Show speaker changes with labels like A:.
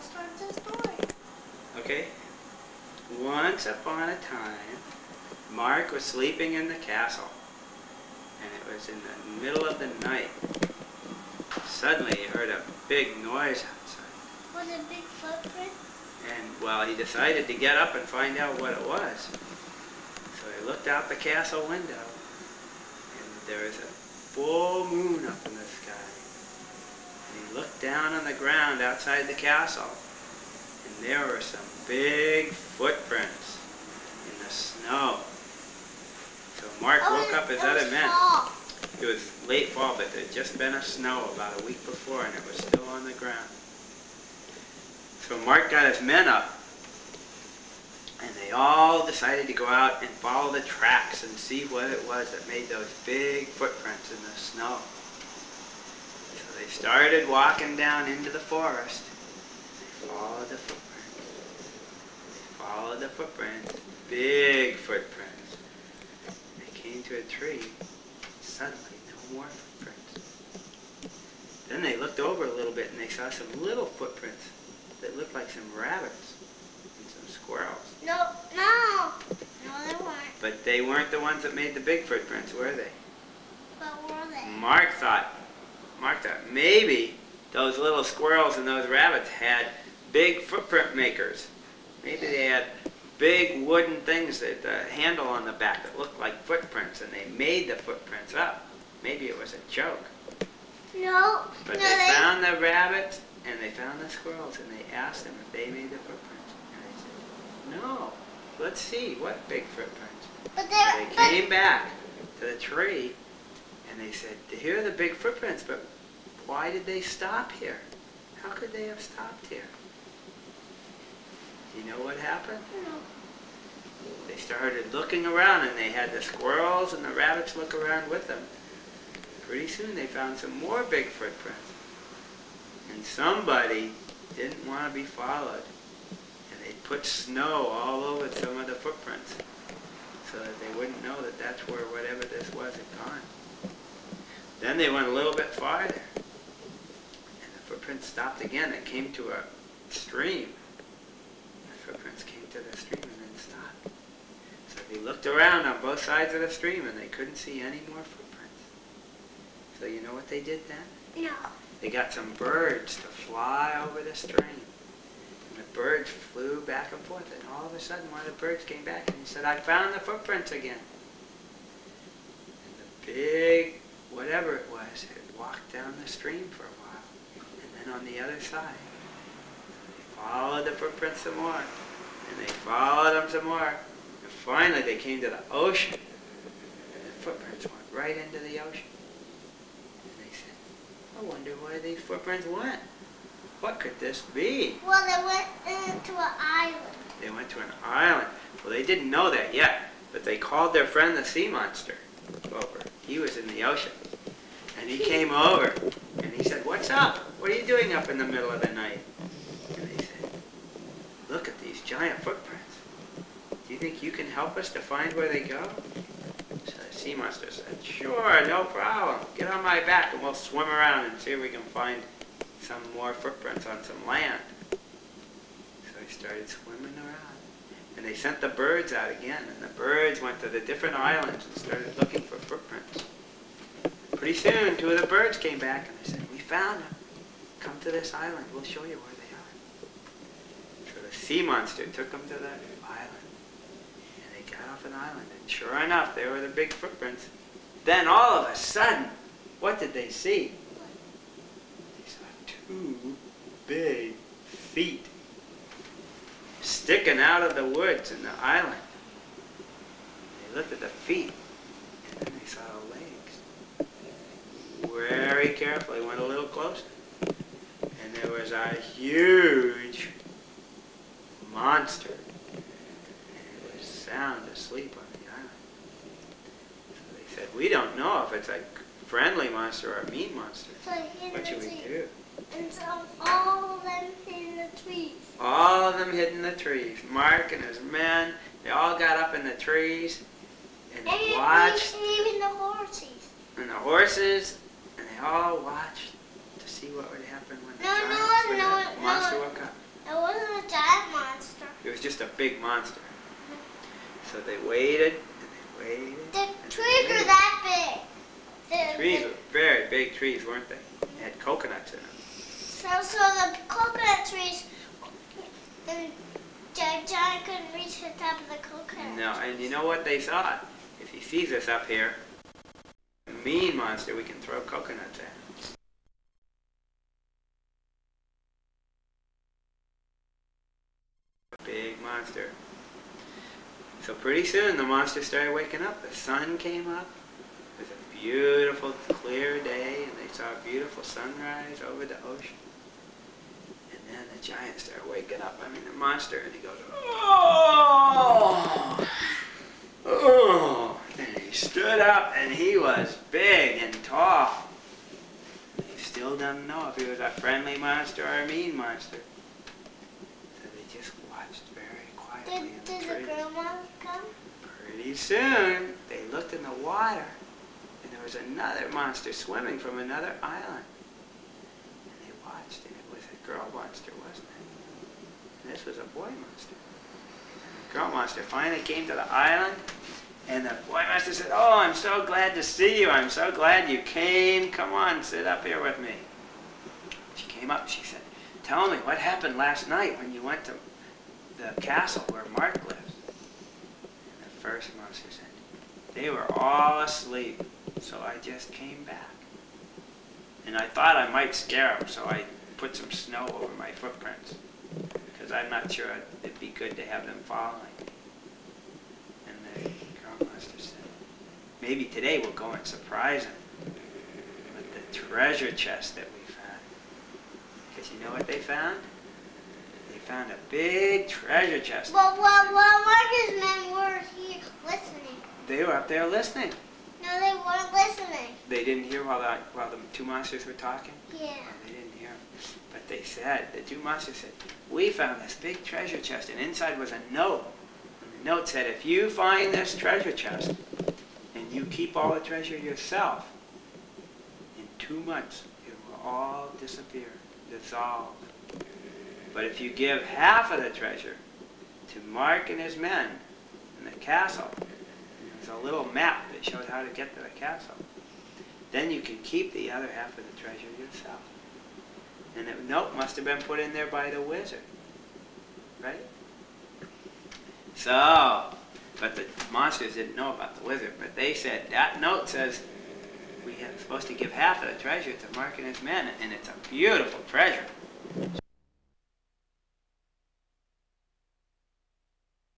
A: Start the story.
B: Okay. Once upon a time, Mark was sleeping in the castle, and it was in the middle of the night. Suddenly he heard a big noise outside.
A: Was it a big footprint?
B: And, well, he decided to get up and find out what it was. So he looked out the castle window, and there was a full moon up in the sky. And he looked down on the ground outside the castle, and there were some big footprints in the snow. So Mark woke up as other men. It was late fall, but there had just been a snow about a week before, and it was still on the ground. So Mark got his men up, and they all decided to go out and follow the tracks and see what it was that made those big footprints in the snow. So they started walking down into the forest. They followed the footprints. They followed the footprints, big footprints. They came to a tree. Suddenly, no more footprints. Then they looked over a little bit and they saw some little footprints that looked like some rabbits and some squirrels.
A: No, they weren't.
B: But they weren't the ones that made the big footprints, were they?
A: But were they?
B: Mark thought maybe those little squirrels and those rabbits had big footprint makers. Maybe they had big wooden things that handle on the back that looked like footprints, and they made the footprints up. Maybe it was a joke.
A: No.
B: But they found the rabbits and they found the squirrels, and they asked them if they made the footprints. And they said, no. Let's see, what big footprints?
A: But
B: So they came back to the tree, and they said, here are the big footprints, but why did they stop here? How could they have stopped here? Do you know what happened?
A: No.
B: They started looking around, and they had the squirrels and the rabbits look around with them. Pretty soon they found some more big footprints. And somebody didn't want to be followed. And they put snow all over some of the footprints so that they wouldn't know that that's where whatever this was had gone. Then they went a little bit farther. And the footprints stopped again. It came to a stream. The footprints came to the stream and then stopped. So they looked around on both sides of the stream and they couldn't see any more footprints. So you know what they did then?
A: No.
B: They got some birds to fly over the stream. And the birds flew back and forth, and all of a sudden one of the birds came back and he said, I found the footprints again. And the big, whatever it was, had walked down the stream for a while. And then on the other side, they followed the footprints some more. And they followed them some more. And finally they came to the ocean. And the footprints went right into the ocean. I wonder where these footprints went. What could this be?
A: Well, they went into an island.
B: They went to an island. Well, they didn't know that yet, but they called their friend the sea monster over. He was in the ocean. And he came over, and he said, what's up? What are you doing up in the middle of the night? And they said, look at these giant footprints. Do you think you can help us to find where they go? So the sea monster said, sure, no problem. Get on my back and we'll swim around and see if we can find some more footprints on some land. So he started swimming around. And they sent the birds out again, and the birds went to the different islands and started looking for footprints. Pretty soon, two of the birds came back and they said, we found them. Come to this island, we'll show you where they are. So the sea monster took them to the island. Got off an island, and sure enough, there were the big footprints. Then all of a sudden, what did they see? They saw two big feet sticking out of the woods in the island. They looked at the feet, and then they saw the legs. Very carefully, went a little closer, and there was a huge monster. Sound asleep on the island. So they said, we don't know if it's a friendly monster or a mean monster.
A: So
B: what should we do?
A: And so all of them hid in the trees.
B: All of them hid in the trees. Mark and his men, they all got up in the trees and they watched.
A: And even the horses.
B: And the horses, and they all watched to see what would happen when the monster woke up.
A: It wasn't a giant monster.
B: It was just a big monster. So they waited, and they waited.
A: The trees were that big.
B: The trees were very big trees, weren't they? They had coconuts in them.
A: So the coconut trees, the giant couldn't reach the top of the coconut.
B: No, and you know what they thought? If he sees us up here, a mean monster, we can throw coconuts at. Big monster. So pretty soon the monster started waking up. The sun came up. It was a beautiful, clear day, and they saw a beautiful sunrise over the ocean. And then the giant started waking up. I mean, the monster, and he goes, oh! Oh! And he stood up, and he was big and tall. He still doesn't know if he was a friendly monster or a mean monster. So they just watched very quietly in the
A: Did
B: trees.
A: the grandma come?
B: Pretty soon, they looked in the water, and there was another monster swimming from another island. And they watched, and it was a girl monster, wasn't it? And this was a boy monster. And the girl monster finally came to the island, and the boy monster said, oh, I'm so glad to see you. I'm so glad you came. Come on, sit up here with me. She came up, she said, tell me, what happened last night when you went to the castle where Mark lives? First monster said, they were all asleep, so I just came back. And I thought I might scare them, so I put some snow over my footprints, because I'm not sure it'd be good to have them following. And the girl monster said, maybe today we'll go and surprise them with the treasure chest that we found. Because you know what they found? They found a big treasure chest.
A: Well, Marcus men were here listening.
B: They were up there listening.
A: No, they weren't listening.
B: They didn't hear while the two monsters were talking?
A: Yeah.
B: They didn't hear. But they said, the two monsters said, we found this big treasure chest, and inside was a note. And the note said, if you find this treasure chest, and you keep all the treasure yourself, in 2 months, it will all disappear, dissolve. But if you give half of the treasure to Mark and his men in the castle, there's a little map that showed how to get to the castle, then you can keep the other half of the treasure yourself. And the note must have been put in there by the wizard, right? So, but the monsters didn't know about the wizard, but they said, that note says we are supposed to give half of the treasure to Mark and his men, and it's a beautiful treasure.